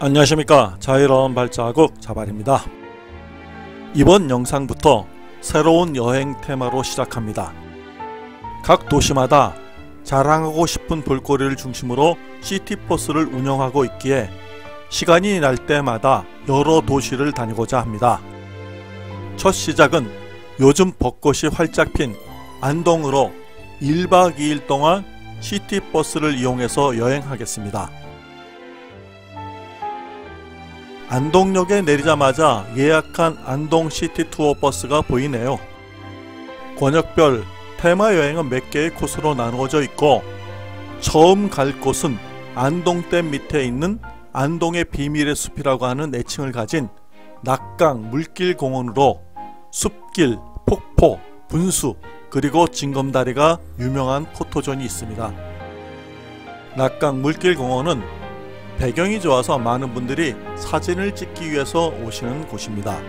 안녕하십니까. 자유로운 발자국 자발입니다. 이번 영상부터 새로운 여행 테마로 시작합니다. 각 도시마다 자랑하고 싶은 볼거리를 중심으로 시티버스를 운영하고 있기에 시간이 날 때마다 여러 도시를 다니고자 합니다. 첫 시작은 요즘 벚꽃이 활짝 핀 안동으로 1박 2일 동안 시티버스를 이용해서 여행하겠습니다. 안동역에 내리자마자 예약한 안동시티 투어 버스가 보이네요. 권역별 테마 여행은 몇 개의 코스로 나누어져 있고 처음 갈 곳은 안동댐 밑에 있는 안동의 비밀의 숲이라고 하는 애칭을 가진 낙강 물길공원으로 숲길, 폭포, 분수 그리고 징검다리가 유명한 포토존이 있습니다. 낙강 물길공원은 배경이 좋아서 많은 분들이 사진을 찍기 위해서 오시는 곳입니다.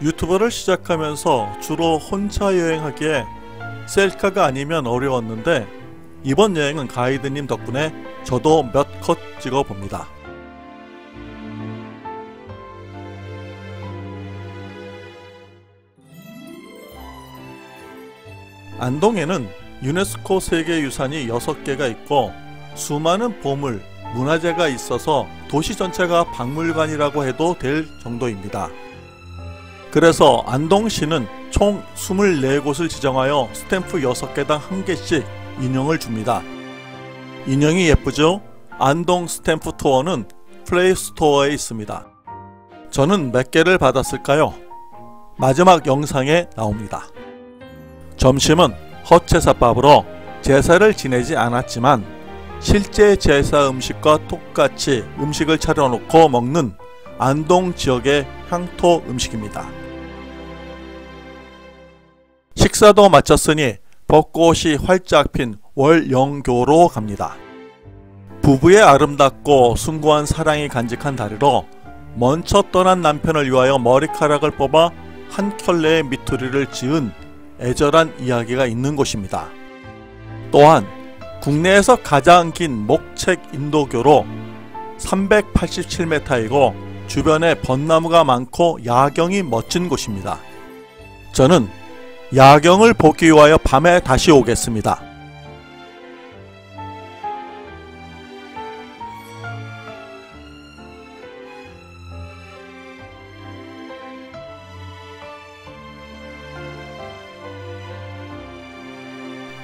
유튜버를 시작하면서 주로 혼자 여행하기에 셀카가 아니면 어려웠는데 이번 여행은 가이드님 덕분에 저도 몇 컷 찍어봅니다. 안동에는 유네스코 세계유산이 6개가 있고 수많은 보물, 문화재가 있어서 도시 전체가 박물관이라고 해도 될 정도입니다. 그래서 안동시는 총 24곳을 지정하여 스탬프 6개당 1개씩 인형을 줍니다. 인형이 예쁘죠? 안동 스탬프 투어는 플레이스토어에 있습니다. 저는 몇 개를 받았을까요? 마지막 영상에 나옵니다. 점심은 헛제사밥으로 제사를 지내지 않았지만 실제 제사 음식과 똑같이 음식을 차려놓고 먹는 안동 지역의 향토 음식입니다. 식사도 마쳤으니 벚꽃이 활짝 핀 월영교로 갑니다. 부부의 아름답고 숭고한 사랑이 간직한 다리로 먼저 떠난 남편을 위하여 머리카락을 뽑아 한 켤레의 미투리를 지은 애절한 이야기가 있는 곳입니다. 또한 국내에서 가장 긴 목책 인도교로 387m이고 주변에 벚나무가 많고 야경이 멋진 곳입니다. 저는 야경을 보기 위하여 밤에 다시 오겠습니다.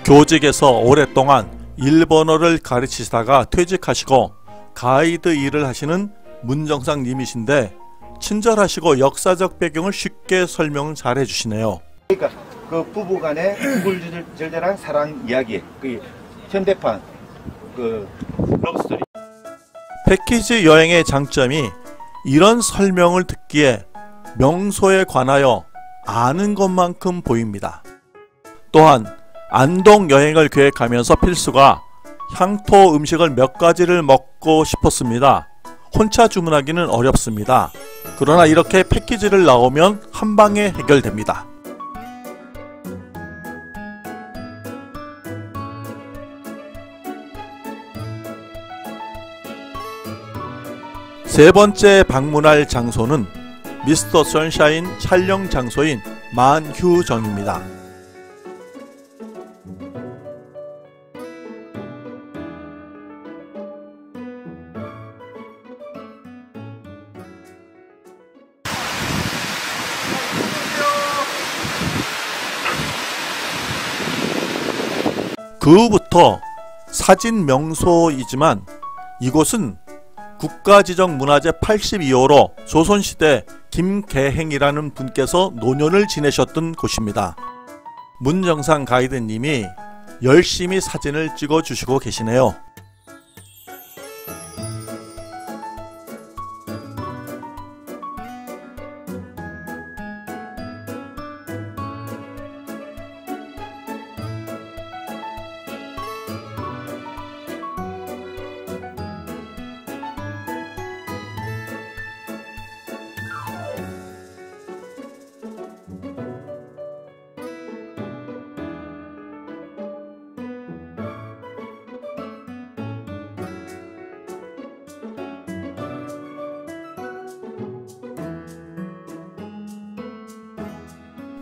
교직에서 오랫동안 일본어를 가르치시다가 퇴직하시고 가이드 일을 하시는 문정상 님이신데 친절하시고 역사적 배경을 쉽게 설명을 잘 해주시네요. 그러니까 그 부부간의 구불절절한 사랑 이야기, 그 현대판 그 러브스토리. 패키지 여행의 장점이 이런 설명을 듣기에 명소에 관하여 아는 것만큼 보입니다. 또한 안동 여행을 계획하면서 필수가 향토 음식을 몇 가지를 먹고 싶었습니다. 혼자 주문하기는 어렵습니다. 그러나 이렇게 패키지를 나오면 한방에 해결됩니다. 세 번째 방문할 장소는 미스터 선샤인 촬영 장소인 만휴정입니다. 그 후부터 사진 명소이지만 이곳은 국가지정문화재 82호로 조선시대 김계행이라는 분께서 노년을 지내셨던 곳입니다. 문정상 가이드님이 열심히 사진을 찍어주시고 계시네요.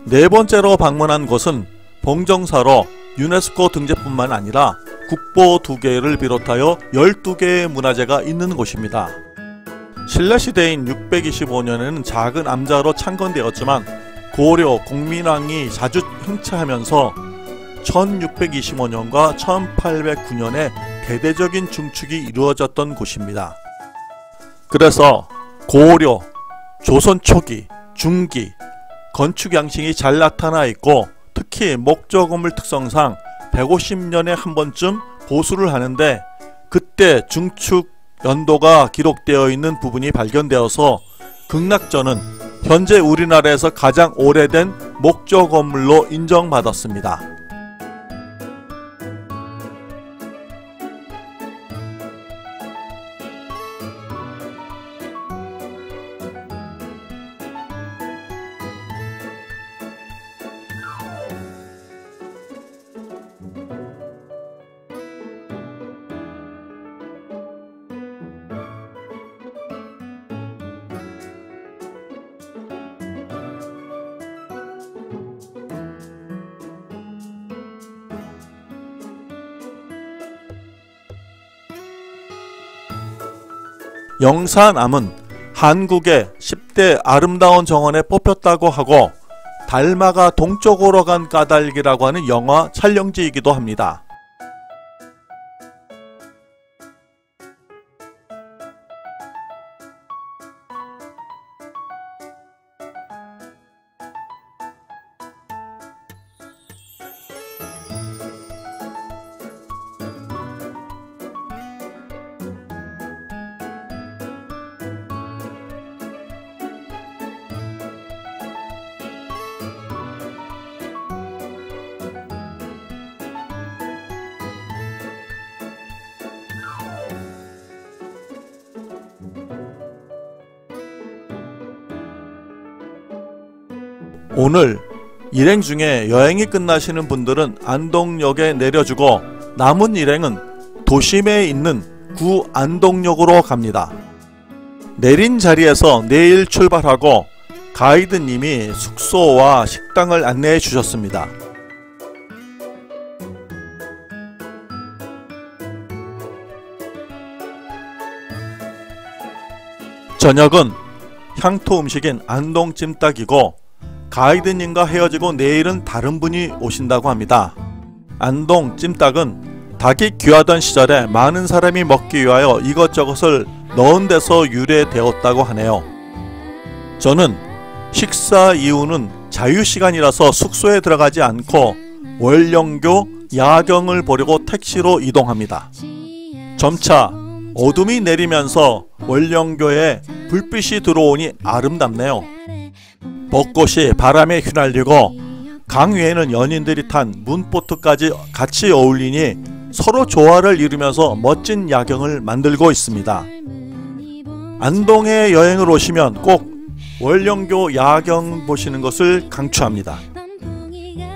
네 번째로 방문한 곳은 봉정사로 유네스코 등재뿐만 아니라 국보 2개를 비롯하여 12개의 문화재가 있는 곳입니다. 신라시대인 625년에는 작은 암자로 창건되었지만 고려 공민왕이 자주 행차하면서 1625년과 1809년에 대대적인 중축이 이루어졌던 곳입니다. 그래서 고려, 조선 초기, 중기 건축 양식이 잘 나타나 있고 특히 목조 건물 특성상 150년에 한 번쯤 보수를 하는데 그때 중축 연도가 기록되어 있는 부분이 발견되어서 극락전은 현재 우리나라에서 가장 오래된 목조 건물로 인정받았습니다. 영산암은 한국의 10대 아름다운 정원에 뽑혔다고 하고 달마가 동쪽으로 간 까닭이라고 하는 영화 촬영지이기도 합니다. 오늘 일행 중에 여행이 끝나시는 분들은 안동역에 내려주고 남은 일행은 도심에 있는 구 안동역으로 갑니다. 내린 자리에서 내일 출발하고 가이드님이 숙소와 식당을 안내해 주셨습니다. 저녁은 향토 음식인 안동 찜닭이고 가이드님과 헤어지고 내일은 다른 분이 오신다고 합니다. 안동 찜닭은 닭이 귀하던 시절에 많은 사람이 먹기 위하여 이것저것을 넣은 데서 유래되었다고 하네요. 저는 식사 이후는 자유시간이라서 숙소에 들어가지 않고 월령교 야경을 보려고 택시로 이동합니다. 점차 어둠이 내리면서 월령교에 불빛이 들어오니 아름답네요. 벚꽃이 바람에 휘날리고 강 위에는 연인들이 탄 문보트까지 같이 어울리니 서로 조화를 이루면서 멋진 야경을 만들고 있습니다. 안동에 여행을 오시면 꼭 월령교 야경 보시는 것을 강추합니다.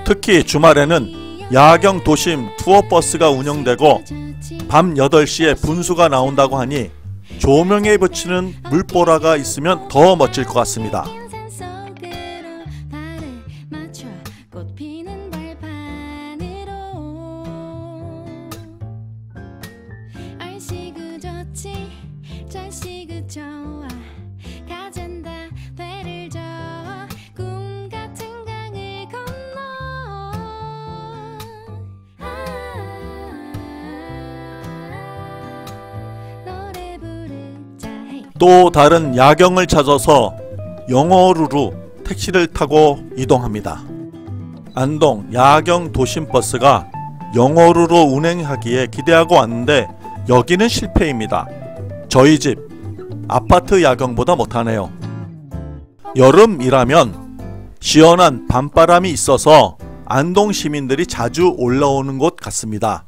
특히 주말에는 야경 도심 투어버스가 운영되고 밤 8시에 분수가 나온다고 하니 조명에 비치는 물보라가 있으면 더 멋질 것 같습니다. 또 다른 야경을 찾아서 영어루로 택시를 타고 이동합니다. 안동 야경 도심버스가 영어루로 운행하기에 기대하고 왔는데 여기는 실패입니다. 저희 집 아파트 야경보다 못하네요. 여름이라면 시원한 밤바람이 있어서 안동 시민들이 자주 올라오는 곳 같습니다.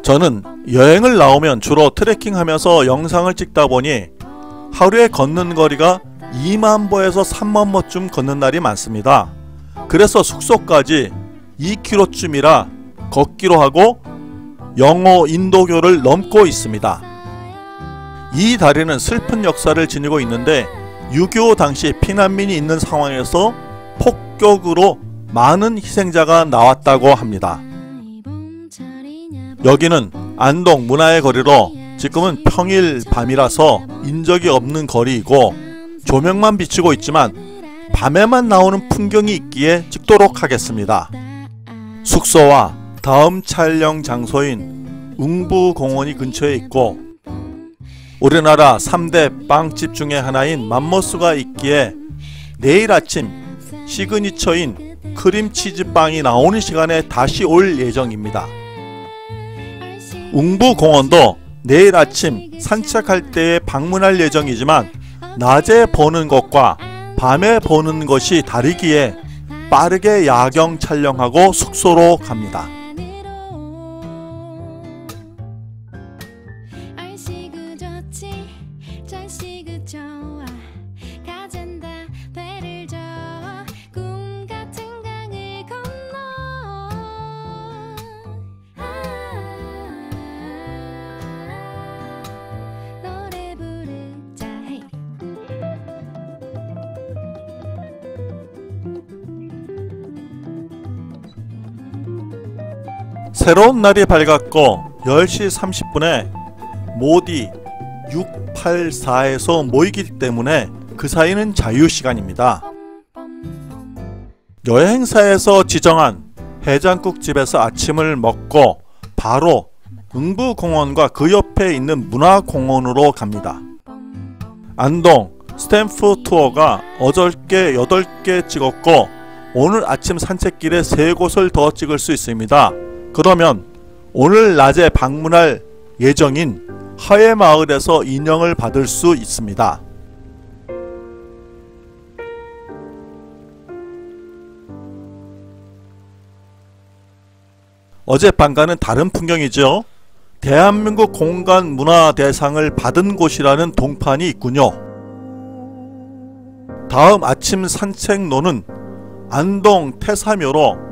저는 여행을 나오면 주로 트레킹하면서 영상을 찍다 보니 하루에 걷는 거리가 2만 보에서 3만 보쯤 걷는 날이 많습니다. 그래서 숙소까지 2km쯤이라 걷기로 하고 영어 인도교를 넘고 있습니다. 이 다리는 슬픈 역사를 지니고 있는데 6.25 당시 피난민이 있는 상황에서 폭격으로 많은 희생자가 나왔다고 합니다. 여기는 안동 문화의 거리로 지금은 평일 밤이라서 인적이 없는 거리이고 조명만 비치고 있지만 밤에만 나오는 풍경이 있기에 찍도록 하겠습니다. 숙소와 다음 촬영 장소인 웅부공원이 근처에 있고 우리나라 3대 빵집 중에 하나인 맘모스가 있기에 내일 아침 시그니처인 크림치즈빵이 나오는 시간에 다시 올 예정입니다. 웅부공원도 내일 아침 산책할 때에 방문할 예정이지만 낮에 보는 것과 밤에 보는 것이 다르기에 빠르게 야경 촬영하고 숙소로 갑니다. 새로운 날이 밝았고 10시 30분에 모디 684에서 모이기 때문에 그 사이는 자유시간입니다. 여행사에서 지정한 해장국집에서 아침을 먹고 바로 웅부공원과 그 옆에 있는 문화공원으로 갑니다. 안동 스탬프 투어가 어저께 8개 찍었고 오늘 아침 산책길에 3곳을 더 찍을 수 있습니다. 그러면 오늘 낮에 방문할 예정인 하회마을에서 인형을 받을 수 있습니다. 어젯밤과는 다른 풍경이죠. 대한민국 공간문화대상을 받은 곳이라는 동판이 있군요. 다음 아침 산책로는 안동 태사묘로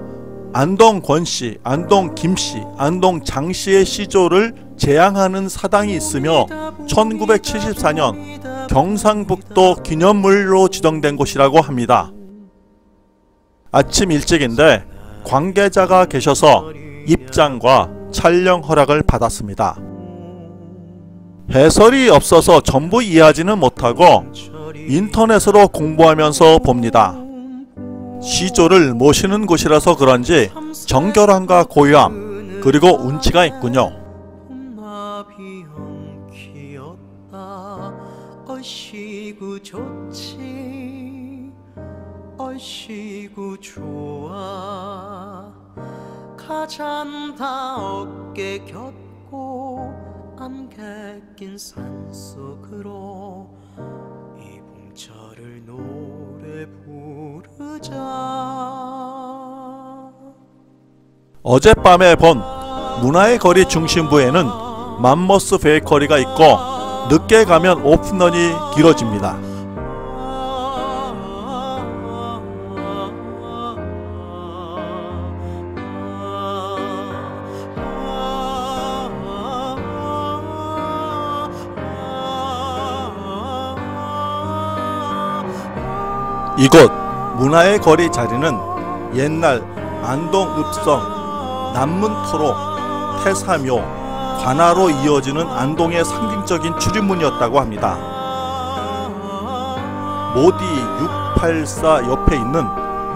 안동 권씨, 안동 김씨, 안동 장씨의 시조를 제양하는 사당이 있으며 1974년 경상북도 기념물로 지정된 곳이라고 합니다. 아침 일찍인데 관계자가 계셔서 입장과 촬영 허락을 받았습니다. 해설이 없어서 전부 이해하지는 못하고 인터넷으로 공부하면서 봅니다. 시조를 모시는 곳이라서 그런지 정결함과 고요함 그리고 운치가 있군요. 얼씨구 좋지 얼씨구 좋아 가잔다 어깨 겹고 안개 낀 산속으로 이 봄철을 노래 부르자. 어젯밤에 본 문화의 거리 중심부에는 맘모스 베이커리가 있고 늦게 가면 오픈런이 길어집니다. 이곳 문화의 거리 자리는 옛날 안동 읍성, 남문터로, 태사묘, 관아로 이어지는 안동의 상징적인 출입문이었다고 합니다. 모디 684 옆에 있는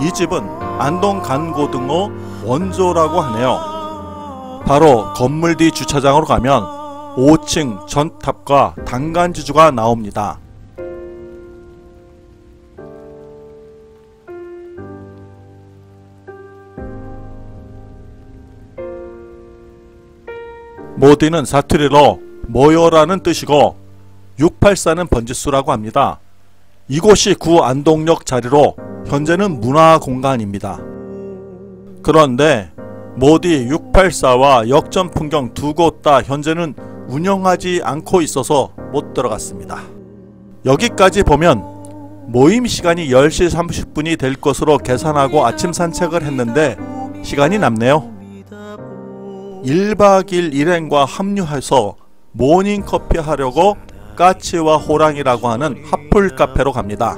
이 집은 안동 간고등어 원조라고 하네요. 바로 건물 뒤 주차장으로 가면 5층 전탑과 단간지주가 나옵니다. 모디는 사투리로 모여라는 뜻이고 684는 번지수라고 합니다. 이곳이 구 안동역 자리로 현재는 문화공간입니다. 그런데 모디 684와 역전 풍경 두 곳 다 현재는 운영하지 않고 있어서 못 들어갔습니다. 여기까지 보면 모임 시간이 10시 30분이 될 것으로 계산하고 아침 산책을 했는데 시간이 남네요. 1박 2일 일행과 합류해서 모닝커피 하려고 까치와 호랑이라고 하는 핫플 카페로 갑니다.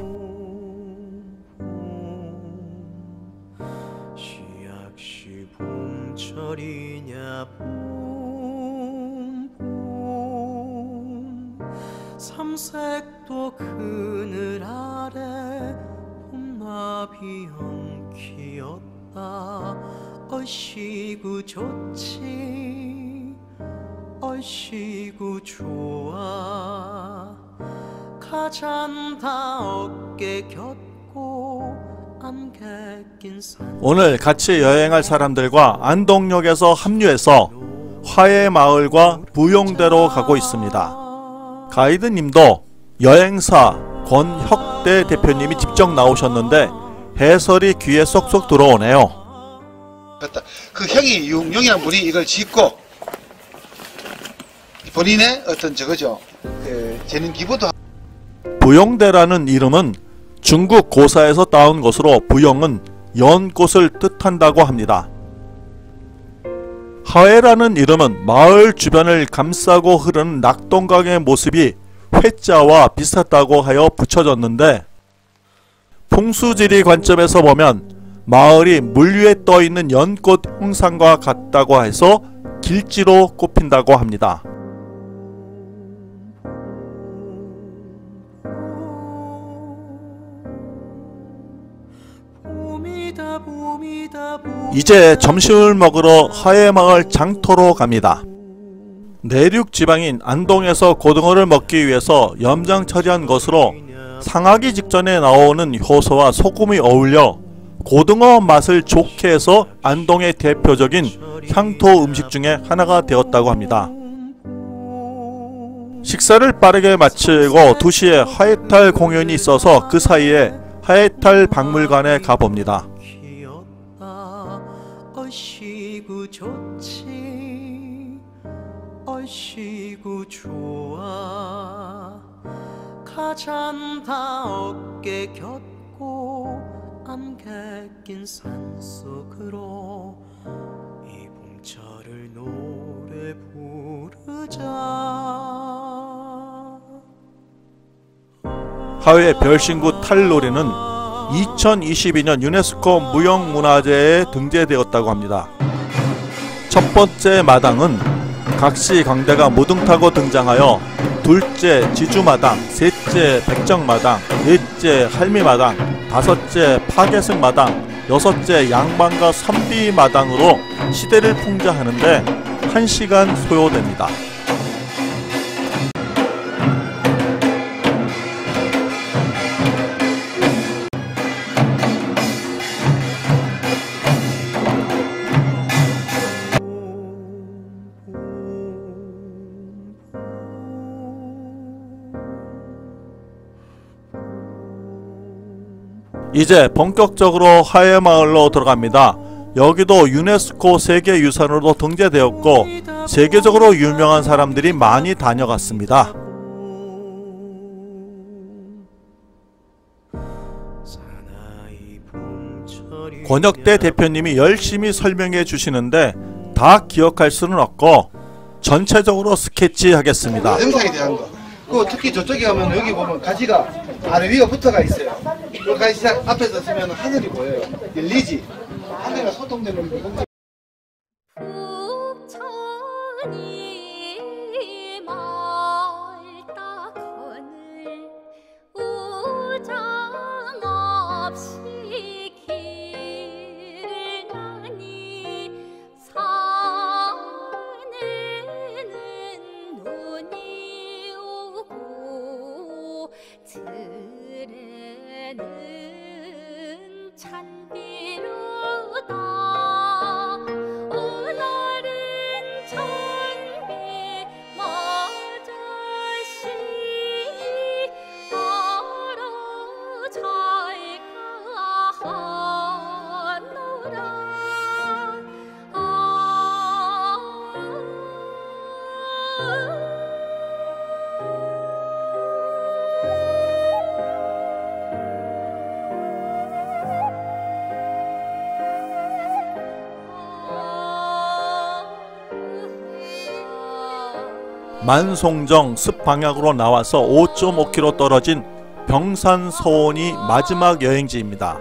비엉키었다. 얼씨구 좋지 얼씨구 좋아. 가잔다 어깨 곁고 안개 낀 산. 오늘 같이 여행할 사람들과 안동역에서 합류해서 화해마을과 부용대로 가고 있습니다. 가이드님도 여행사 권혁대 대표님이 직접 나오셨는데 해설이 귀에 쏙쏙 들어오네요. 그 형이 융용이라는 분이 이걸 짓고 본인의 어떤 저거죠, 재능 기부도. 부용대라는 이름은 중국 고사에서 따온 것으로 부용은 연꽃을 뜻한다고 합니다. 하해라는 이름은 마을 주변을 감싸고 흐르는 낙동강의 모습이 회자와 비슷하다고 하여 붙여졌는데, 풍수지리 관점에서 보면 마을이 물 위에 떠있는 연꽃 형상과 같다고 해서 길지로 꼽힌다고 합니다. 이제 점심을 먹으러 하해마을 장터로 갑니다. 내륙 지방인 안동에서 고등어를 먹기 위해서 염장 처리한 것으로 상하기 직전에 나오는 효소와 소금이 어울려 고등어 맛을 좋게 해서 안동의 대표적인 향토 음식 중에 하나가 되었다고 합니다. 식사를 빠르게 마치고 2시에 하해탈 공연이 있어서 그 사이에 하해탈 박물관에 가봅니다. 얼씨구 좋지 얼씨구 좋아. 가잔다 어깨 곁고 안개 낀 산속으로 이 봄철을 노래 부르자. 하해 별신구 탈놀이는 2022년 유네스코 무형문화재에 등재되었다고 합니다. 첫 번째 마당은 각시강대가 무등 타고 등장하여 둘째 지주마당, 셋째 백정마당, 넷째 할미마당, 다섯째 파괴승마당, 여섯째 양반과 선비마당으로 시대를 풍자하는데 1시간 소요됩니다. 이제 본격적으로 하해마을로 들어갑니다. 여기도 유네스코 세계유산으로 등재되었고 세계적으로 유명한 사람들이 많이 다녀갔습니다. 권혁대 대표님이 열심히 설명해 주시는데 다 기억할 수는 없고 전체적으로 스케치하겠습니다. 영상에 대한 거. 그 특히 저쪽에 가면 여기 보면 가지가 아래 위가 붙어가 있어요. 그 가지 앞에서 서면 하늘이 보여요. 열리지. 하늘과 소통되는 거. 들에는 찬비로다. 오늘은 찬비 맞아시 알아 잘 가노라. 만송정 습방향으로 나와서 5.5km 떨어진 병산서원이 마지막 여행지입니다.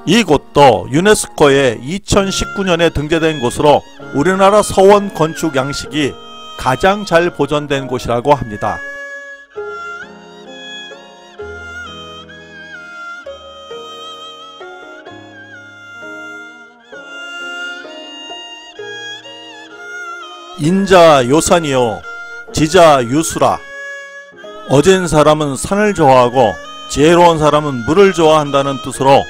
이곳도 유네스코에 2019년에 등재된 곳으로 우리나라 서원 건축 양식이 가장 잘 보존된 곳이라고 합니다. 인자 요산이요 지자 유수라. 어진 사람은 산을 좋아하고 지혜로운 사람은 물을 좋아한다는 뜻으로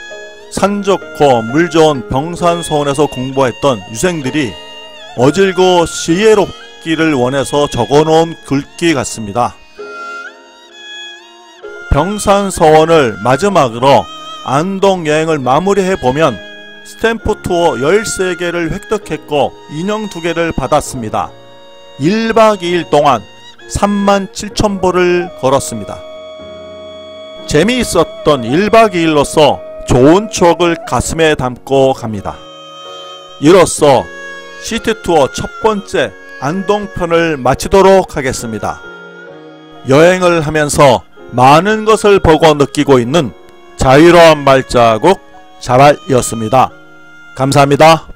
산 좋고 물 좋은 병산서원에서 공부했던 유생들이 어질고 지혜롭기를 원해서 적어놓은 글귀 같습니다. 병산서원을 마지막으로 안동 여행을 마무리해보면 스탬프 투어 13개를 획득했고 인형 2개를 받았습니다. 1박 2일 동안 37,000보를 걸었습니다. 재미있었던 1박 2일로서 좋은 추억을 가슴에 담고 갑니다. 이로써 시티투어 첫 번째 안동편을 마치도록 하겠습니다. 여행을 하면서 많은 것을 보고 느끼고 있는 자유로운 발자국 자발이었습니다. 감사합니다.